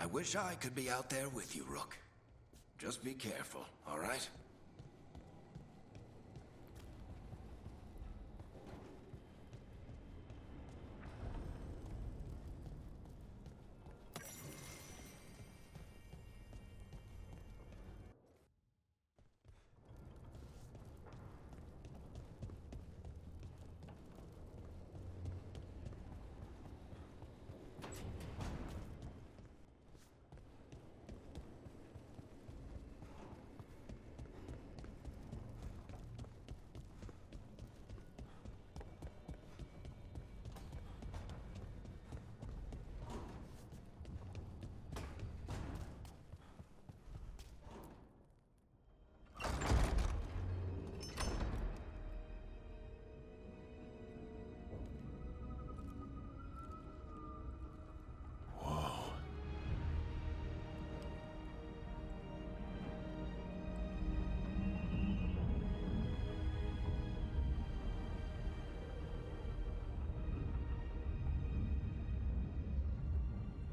I wish I could be out there with you, Rook. Just be careful, all right?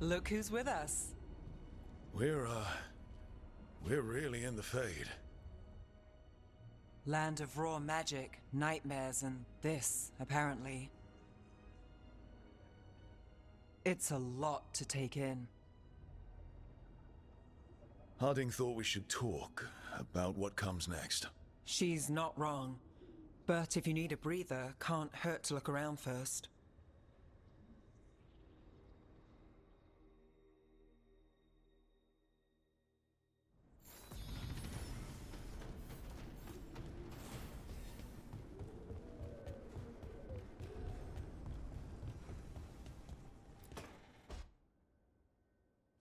Look who's with us. We're really in the Fade. Land of raw magic, nightmares, and this, apparently. It's a lot to take in. Harding thought we should talk about what comes next. She's not wrong. But if you need a breather, can't hurt to look around first.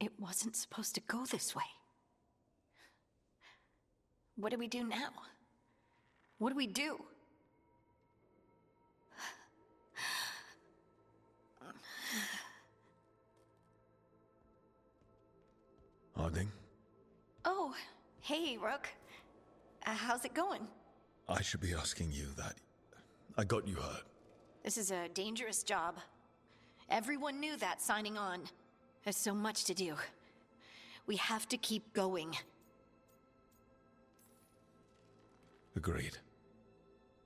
It wasn't supposed to go this way. What do we do now? What do we do? Harding? Oh, hey, Rook. How's it going? I should be asking you that. I got you hurt. This is a dangerous job. Everyone knew that signing on. There's so much to do. We have to keep going. Agreed.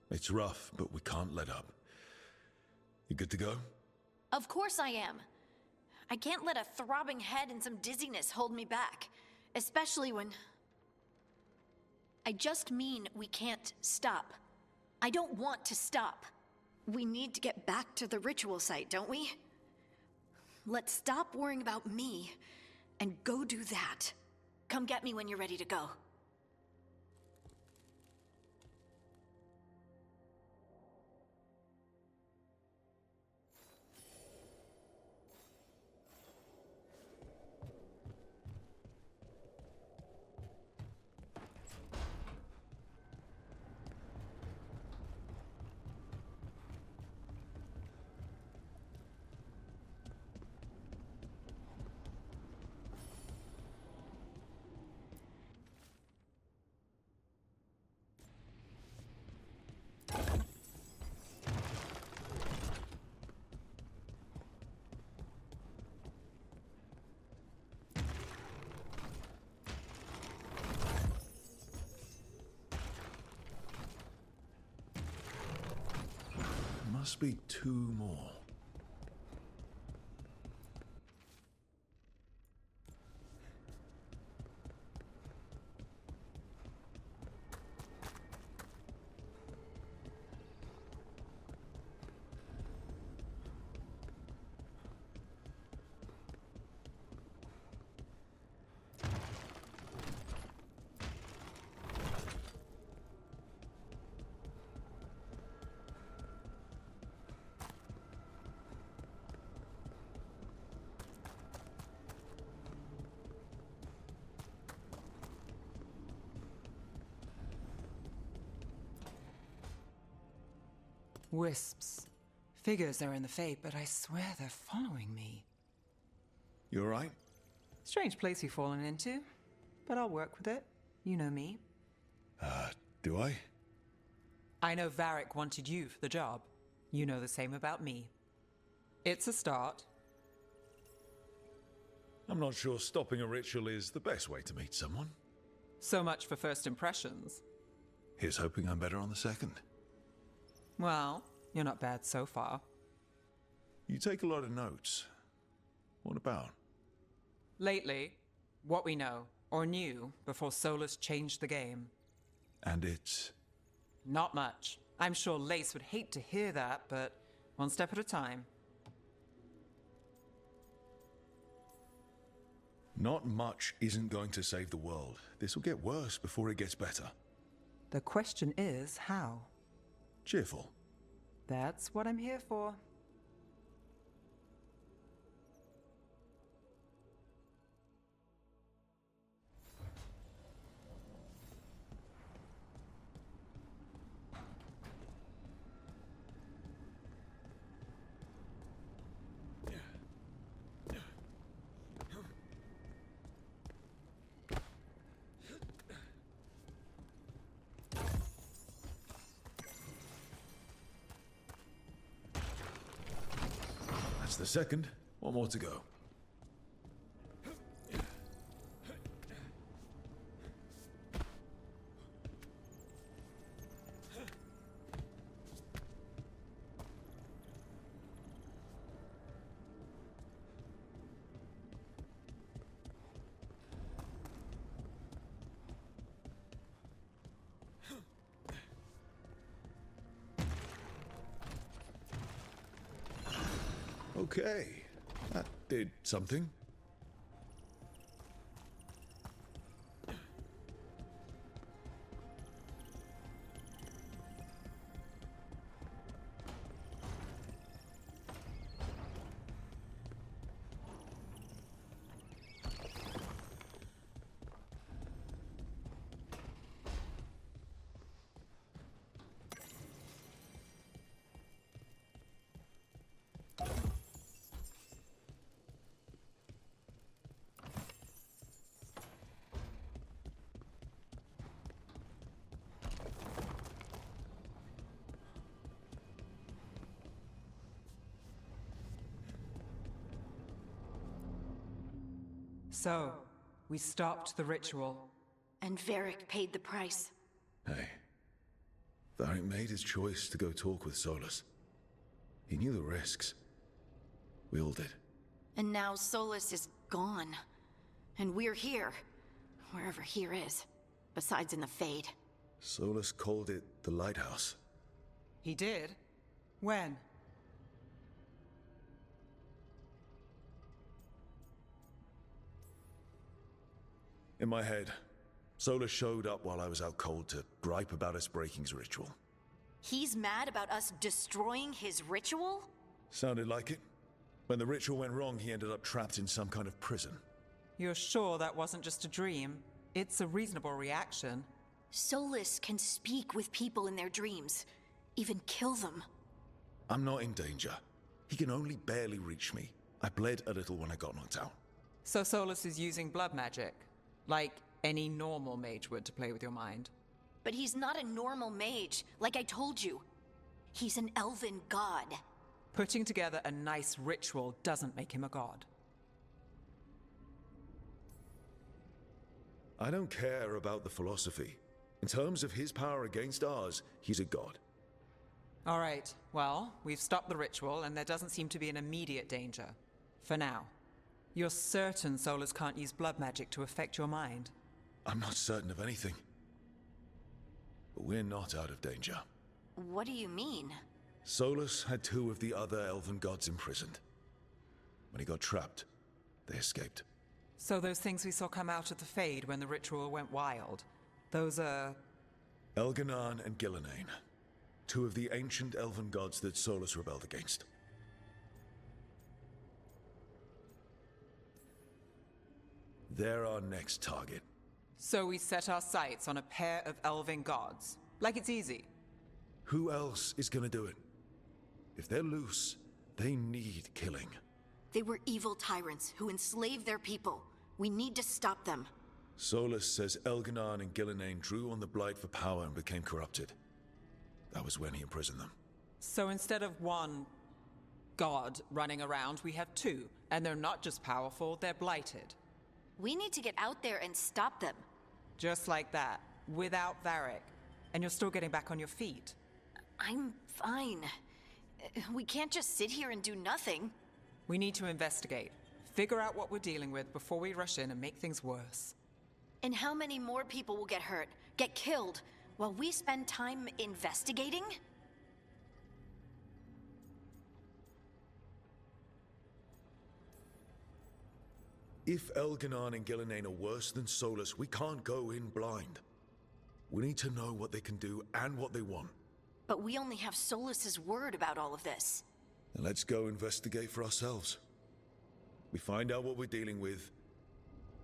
It's rough, but we can't let up. You good to go? Of course I am. I can't let a throbbing head and some dizziness hold me back. Especially when... I just mean we can't stop. I don't want to stop. We need to get back to the ritual site, don't we? Let's stop worrying about me and go do that. Come get me when you're ready to go. Must be two more. Wisps. Figures are in the Fate, but I swear they're following me. You alright? Strange place you've fallen into, but I'll work with it. You know me. Do I? I know Varric wanted you for the job. You know the same about me. It's a start. I'm not sure stopping a ritual is the best way to meet someone. So much for first impressions. Here's hoping I'm better on the second. Well, you're not bad so far. You take a lot of notes. What about? Lately, what we know, or knew, before Solus changed the game. And it's... Not much. I'm sure Lace would hate to hear that, but one step at a time. Not much isn't going to save the world. This will get worse before it gets better. The question is, how? Cheerful. That's what I'm here for. That's the second. One more to go. Okay, that did something. So, we stopped the ritual. And Varric paid the price. Hey, Varric made his choice to go talk with Solus. He knew the risks. We all did. And now Solus is gone. And we're here. Wherever here is. Besides in the Fade. Solus called it the Lighthouse. He did? When? In my head, Solus showed up while I was out cold to gripe about us breaking his ritual. He's mad about us destroying his ritual? Sounded like it. When the ritual went wrong, he ended up trapped in some kind of prison. You're sure that wasn't just a dream? It's a reasonable reaction. Solus can speak with people in their dreams. Even kill them. I'm not in danger. He can only barely reach me. I bled a little when I got knocked out. So Solus is using blood magic? Like any normal mage would to play with your mind? But he's not a normal mage, like I told you. He's an elven god. Putting together a nice ritual doesn't make him a god. I don't care about the philosophy. In terms of his power against ours, he's a god. All right, well, we've stopped the ritual and there doesn't seem to be an immediate danger. For now. You're certain Solus can't use blood magic to affect your mind? I'm not certain of anything. But we're not out of danger. What do you mean? Solus had two of the other elven gods imprisoned. When he got trapped, they escaped. So those things we saw come out of the Fade when the ritual went wild, those are... Elganan and Gillenane. Two of the ancient elven gods that Solus rebelled against. They're our next target. So we set our sights on a pair of elven gods. Like it's easy. Who else is gonna do it? If they're loose, they need killing. They were evil tyrants who enslaved their people. We need to stop them. Solus says Elganan and Gillenane drew on the Blight for power and became corrupted. That was when he imprisoned them. So instead of one god running around, we have two. And they're not just powerful, they're blighted. We need to get out there and stop them. Just like that, without Varric. And you're still getting back on your feet. I'm fine. We can't just sit here and do nothing. We need to investigate. Figure out what we're dealing with before we rush in and make things worse. And how many more people will get hurt, get killed, while we spend time investigating? If Elganon and Gillenane are worse than Solus, we can't go in blind. We need to know what they can do and what they want. But we only have Solus's word about all of this. Then let's go investigate for ourselves. We find out what we're dealing with,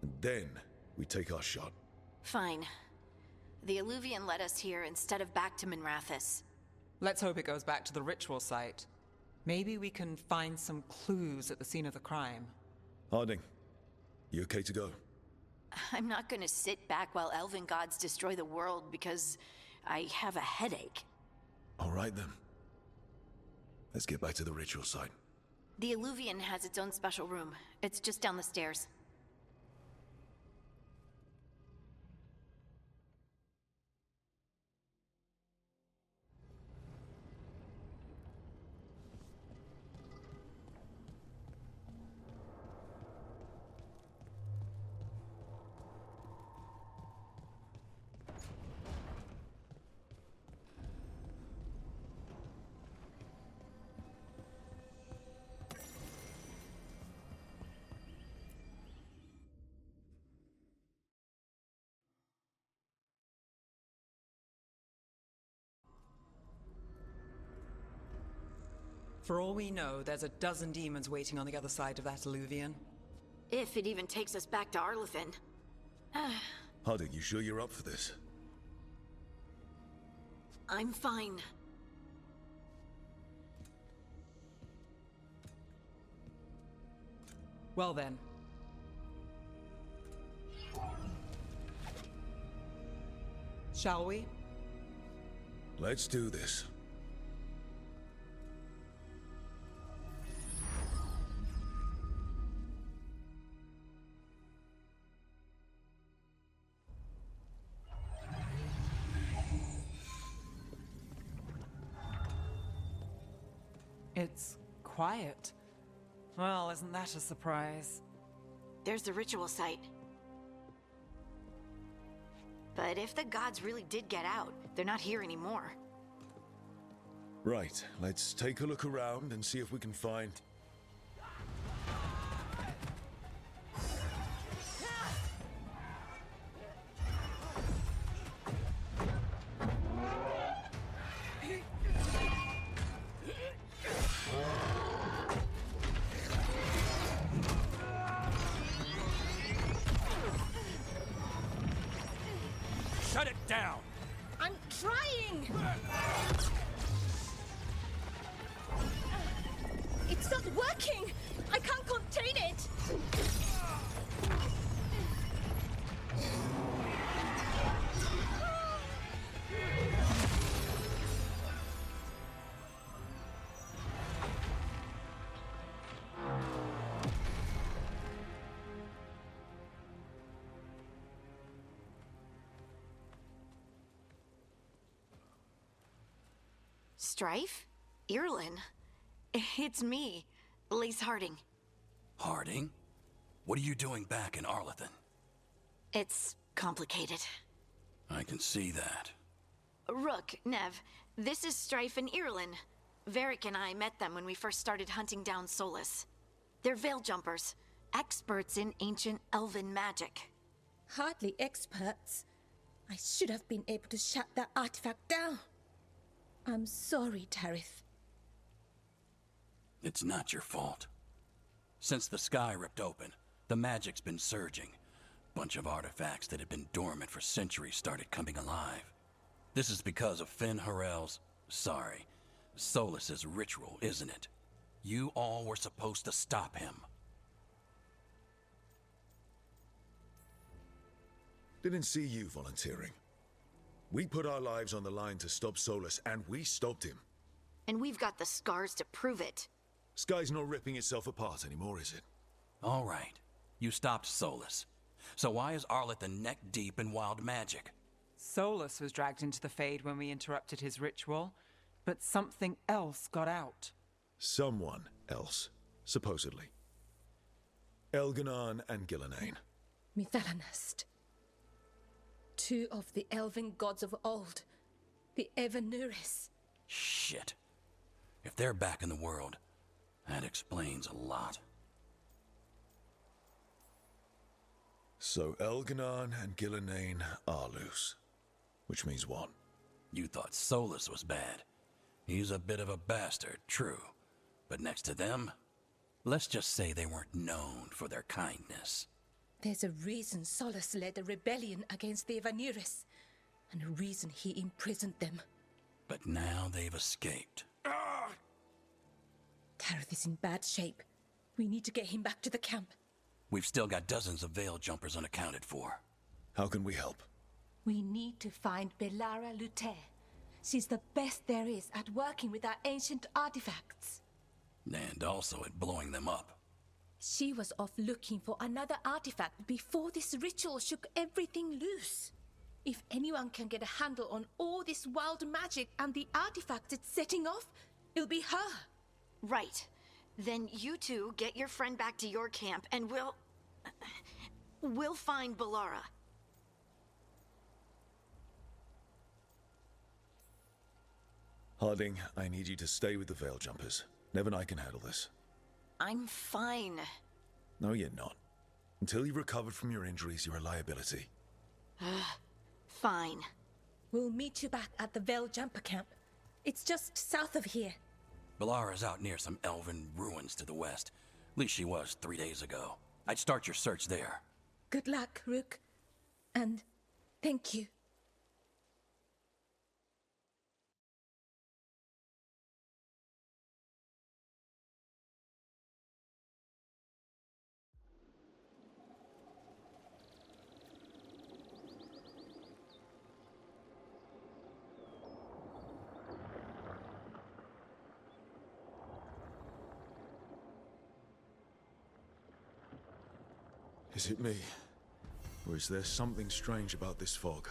and then we take our shot. Fine. The Eluvian led us here instead of back to Minrathous. Let's hope it goes back to the ritual site. Maybe we can find some clues at the scene of the crime. Harding, you okay to go? I'm not gonna sit back while elven gods destroy the world because I have a headache. All right then. Let's get back to the ritual site. The Eluvian has its own special room. It's just down the stairs. For all we know, there's a dozen demons waiting on the other side of that Eluvian. If it even takes us back to Arlathan. Harding, you sure you're up for this? I'm fine. Well then. Shall we? Let's do this. It's quiet. Well, isn't that a surprise? There's the ritual site. But if the gods really did get out, they're not here anymore. Right, let's take a look around and see if we can find... Shut it down! I'm trying! It's not working! I can't contain it! Strife? Irlin? It's me, Lace Harding. Harding? What are you doing back in Arlathan? It's complicated. I can see that. Rook, Neve, this is Strife and Irlin. Varric and I met them when we first started hunting down Solus. They're veil jumpers, experts in ancient elven magic. Hardly experts. I should have been able to shut that artifact down. I'm sorry, Tarith. It's not your fault. Since the sky ripped open, the magic's been surging. Bunch of artifacts that had been dormant for centuries started coming alive. This is because of Finn Harel's... Solus's ritual, isn't it? You all were supposed to stop him. Didn't see you volunteering. We put our lives on the line to stop Solus, and we stopped him. And we've got the scars to prove it. Sky's not ripping itself apart anymore, is it? All right. You stopped Solus. So why is Arlathan neck deep in wild magic? Solus was dragged into the Fade when we interrupted his ritual, but something else got out. Someone else, supposedly. Elganon and Gillenane. Mithalanast. Two of the elven gods of old. The Evanuris. Shit. If they're back in the world, that explains a lot. So Elganon and Gillenane are loose. Which means what? You thought Solus was bad. He's a bit of a bastard, true. But next to them, let's just say they weren't known for their kindness. There's a reason Solus led a rebellion against the Evanuris, and a reason he imprisoned them. But now they've escaped. Gareth is in bad shape. We need to get him back to the camp. We've still got dozens of Veil Jumpers unaccounted for. How can we help? We need to find Bellara Luther. She's the best there is at working with our ancient artifacts. And also at blowing them up. She was off looking for another artifact before this ritual shook everything loose. If anyone can get a handle on all this wild magic and the artifacts it's setting off, it'll be her. Right. Then you two get your friend back to your camp and we'll find Bellara. Harding, I need you to stay with the Veil Jumpers. Nev and I can handle this. I'm fine. No, you're not. Until you've recovered from your injuries, you're a liability. Fine. We'll meet you back at the Veil Jumper camp. It's just south of here. Bellara's out near some elven ruins to the west. At least she was 3 days ago. I'd start your search there. Good luck, Rook. And thank you. Is it me? Or is there something strange about this fog?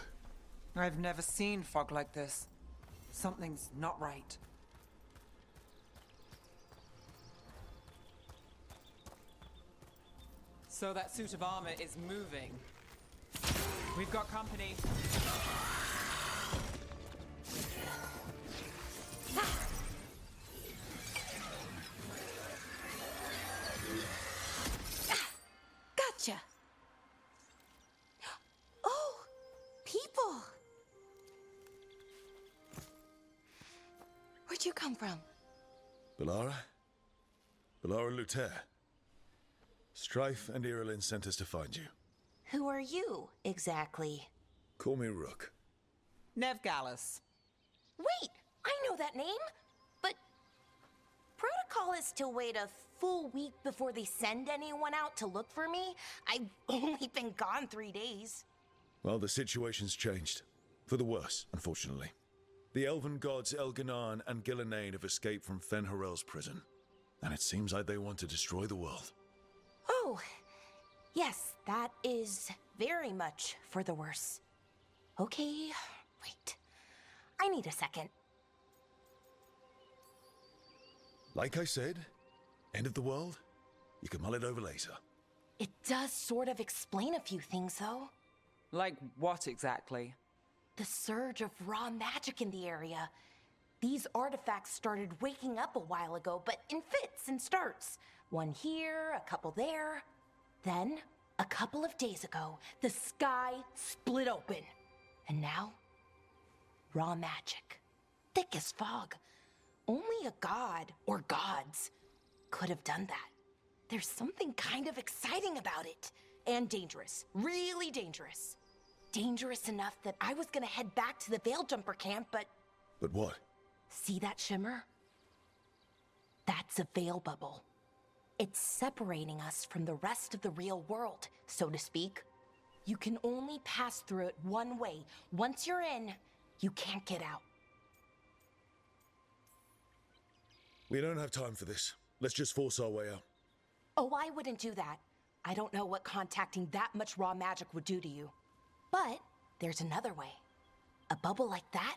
I've never seen fog like this. Something's not right. So that suit of armor is moving. We've got company. Gotcha. Oh, people. Where'd you come from? Bellara? Bellara Luther. Strife and Irulan sent us to find you. Who are you, exactly? Call me Rook. Neve Gallus. Wait, I know that name! But protocol is to wait a full week before they send anyone out to look for me. I've only been gone 3 days. Well, the situation's changed. For the worse, unfortunately. The elven gods Elganon and Gillenane have escaped from Fen'Harel's prison. And it seems like they want to destroy the world. Oh, yes, that is very much for the worse. Okay, wait. I need a second. Like I said, end of the world? You can mull it over later. It does sort of explain a few things, though. Like what exactly? The surge of raw magic in the area. These artifacts started waking up a while ago, but in fits and starts. One here, a couple there. Then, a couple of days ago, the sky split open. And now, raw magic. Thick as fog. Only a god, or gods, could have done that. There's something kind of exciting about it. And dangerous. Really dangerous. Dangerous enough that I was gonna head back to the Veil Jumper camp, but... But what? See that shimmer? That's a veil bubble. It's separating us from the rest of the real world, so to speak. You can only pass through it one way. Once you're in, you can't get out. We don't have time for this. Let's just force our way out. Oh, I wouldn't do that. I don't know what contacting that much raw magic would do to you. But there's another way. A bubble like that?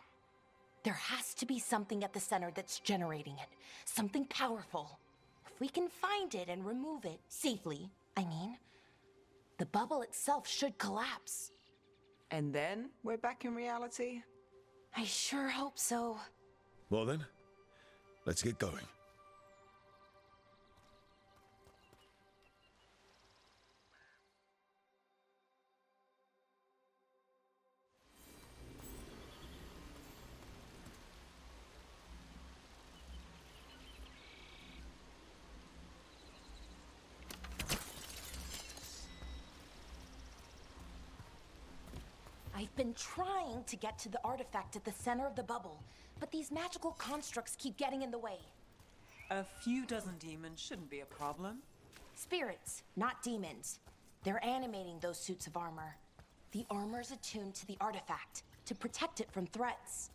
There has to be something at the center that's generating it. Something powerful. If we can find it and remove it, safely, I mean, the bubble itself should collapse. And then we're back in reality? I sure hope so. Well then, let's get going. I've been trying to get to the artifact at the center of the bubble, but these magical constructs keep getting in the way. A few dozen demons shouldn't be a problem. Spirits, not demons. They're animating those suits of armor. The armor's attuned to the artifact, to protect it from threats.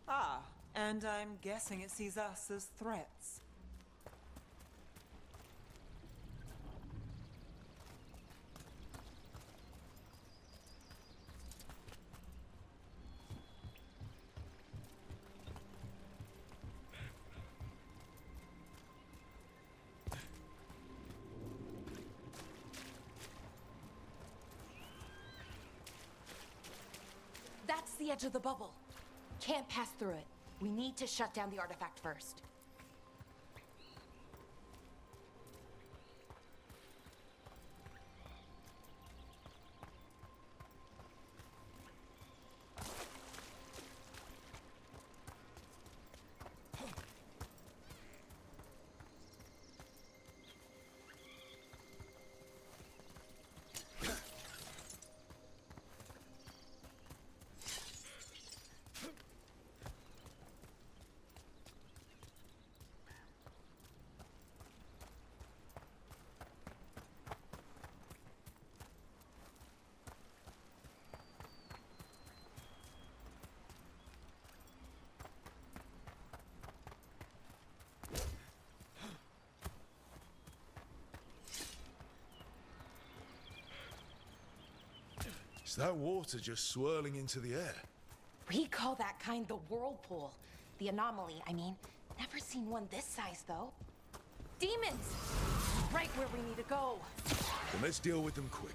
Ah, and I'm guessing it sees us as threats. That's the edge of the bubble. Can't pass through it. We need to shut down the artifact first. Is that water just swirling into the air? We call that kind the whirlpool. The anomaly, I mean. Never seen one this size, though. Demons! Right where we need to go. Then let's deal with them quick.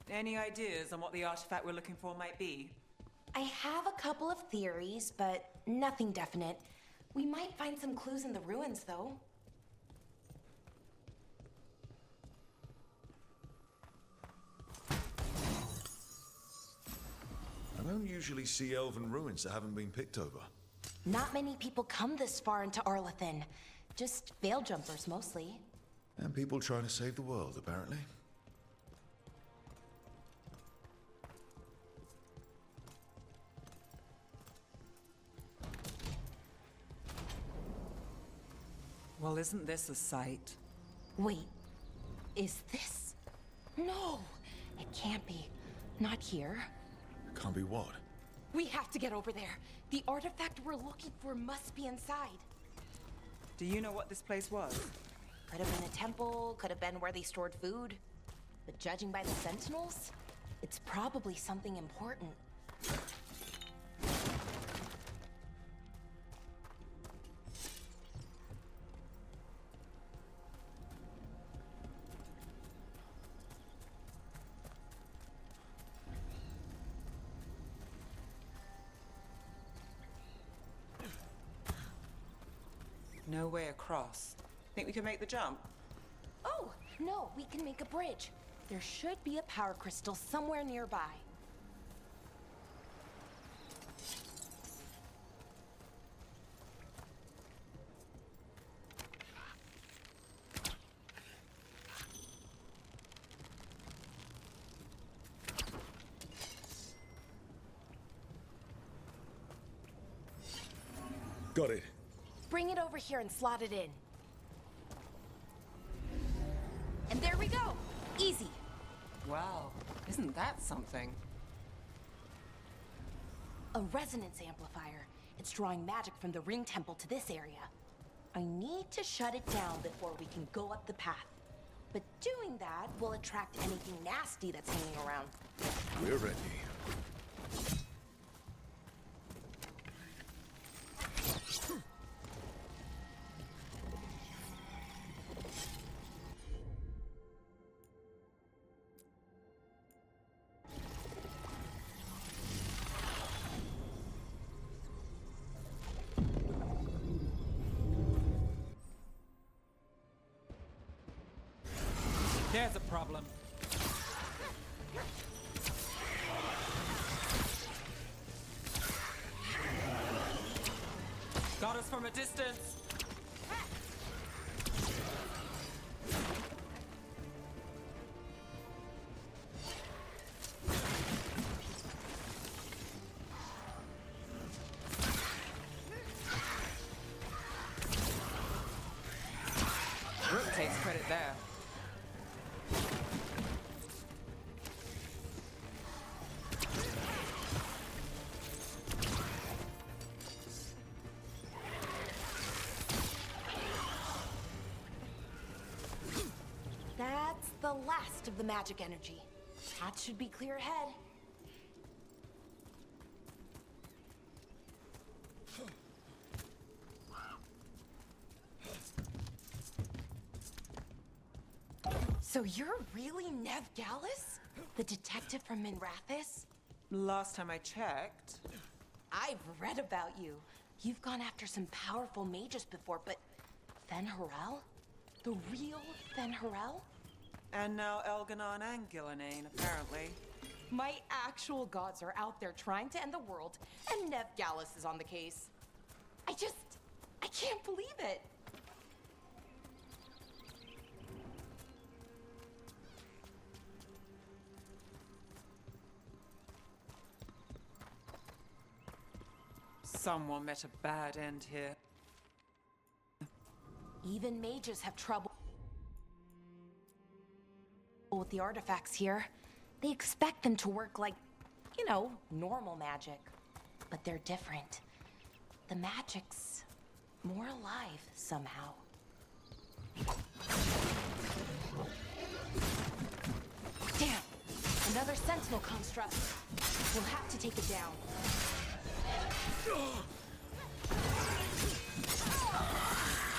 Any ideas on what the artifact we're looking for might be? I have a couple of theories, but nothing definite. We might find some clues in the ruins, though. I don't usually see elven ruins that haven't been picked over. Not many people come this far into Arlathan. Just veil jumpers, mostly. And people trying to save the world, apparently. Well, isn't this a sight? Wait, is this? No, it can't be. Not here. Can't be what? We have to get over there. The artifact we're looking for must be inside. Do you know what this place was? Could have been a temple, could have been where they stored food. But judging by the sentinels, it's probably something important. No way across. Think we can make the jump? Oh, no, we can make a bridge. There should be a power crystal somewhere nearby. Got it. Bring it over here and slot it in. And there we go. Easy. Wow, isn't that something? A resonance amplifier. It's drawing magic from the ring temple to this area. I need to shut it down before we can go up the path. But doing that will attract anything nasty that's hanging around. We're ready. There's a problem. Got us from a distance. Rook takes credit there. That's the last of the magic energy. That should be clear ahead. So you're really Neve Gallus? The detective from Minrathis? Last time I checked. I've read about you. You've gone after some powerful mages before, but Fen'Harel? The real Fen'Harel? And now Elganon and Gillenane, apparently. My actual gods are out there trying to end the world, and Neve Gallus is on the case. I can't believe it. Someone met a bad end here. Even mages have trouble with the artifacts here. They expect them to work like, normal magic. But they're different. The magic's more alive somehow. Damn! Another sentinel construct. We'll have to take it down.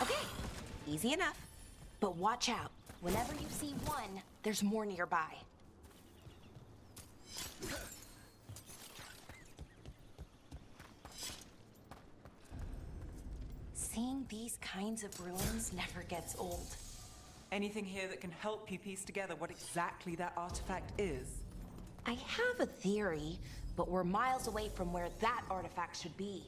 Okay, easy enough. But watch out. Whenever you see one, there's more nearby. Seeing these kinds of ruins never gets old. Anything here that can help you piece together what exactly that artifact is? I have a theory, but we're miles away from where that artifact should be.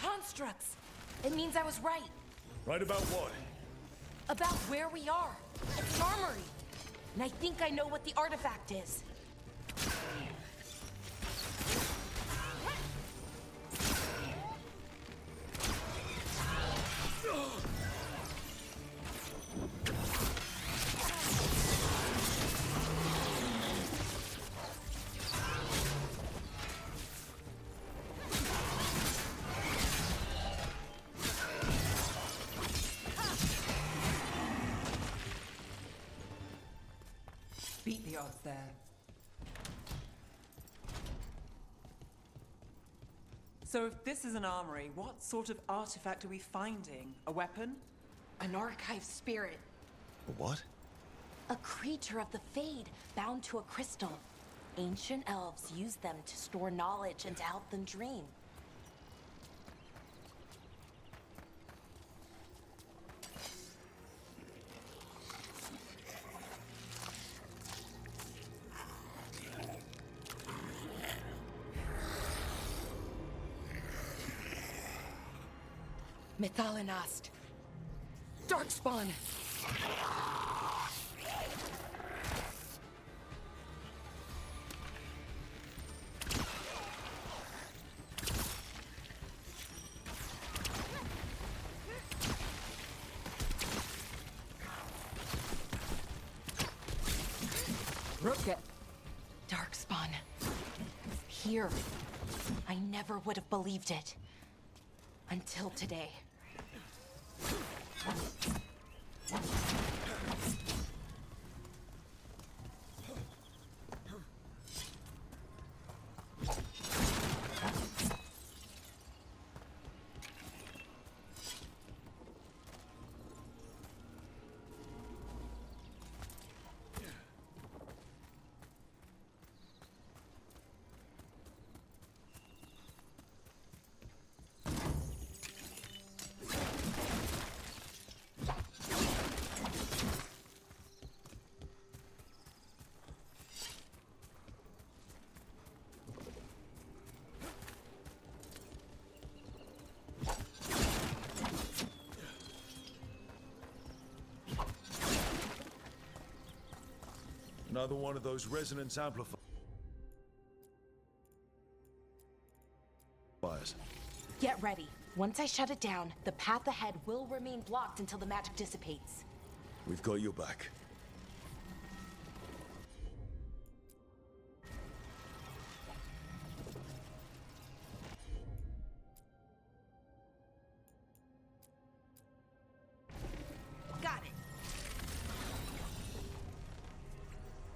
Constructs. It means I was right. Right about what? About where we are. It's an armory. And I think I know what the artifact is. Beat the odds there. So if this is an armory, what sort of artifact are we finding? A weapon? An archive spirit. What? A creature of the Fade, bound to a crystal. Ancient elves used them to store knowledge and to help them dream. Methalinast. Darkspawn. Rook. Darkspawn. Here. I never would have believed it. Until today. Another one of those resonance amplifiers. Fires. Get ready. Once I shut it down, the path ahead will remain blocked until the magic dissipates. We've got your back. Got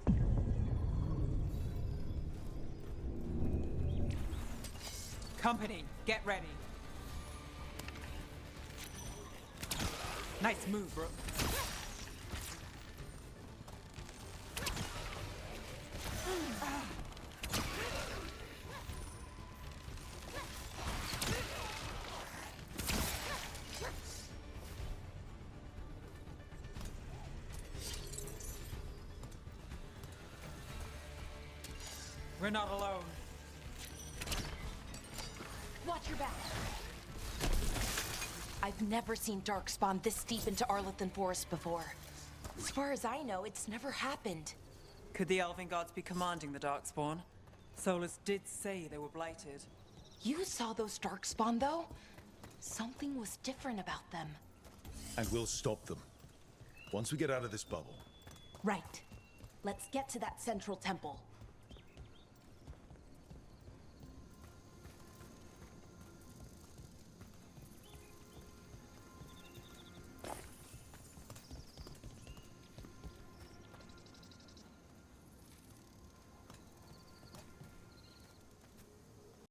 it. Company, get ready. Nice move, Brooke. We're not alone. Watch your back. I've never seen Darkspawn this deep into Arlathan Forest before. As far as I know, it's never happened. Could the Elven Gods be commanding the Darkspawn? Solus did say they were blighted. You saw those Darkspawn, though? Something was different about them. And we'll stop them. Once we get out of this bubble. Right. Let's get to that central temple.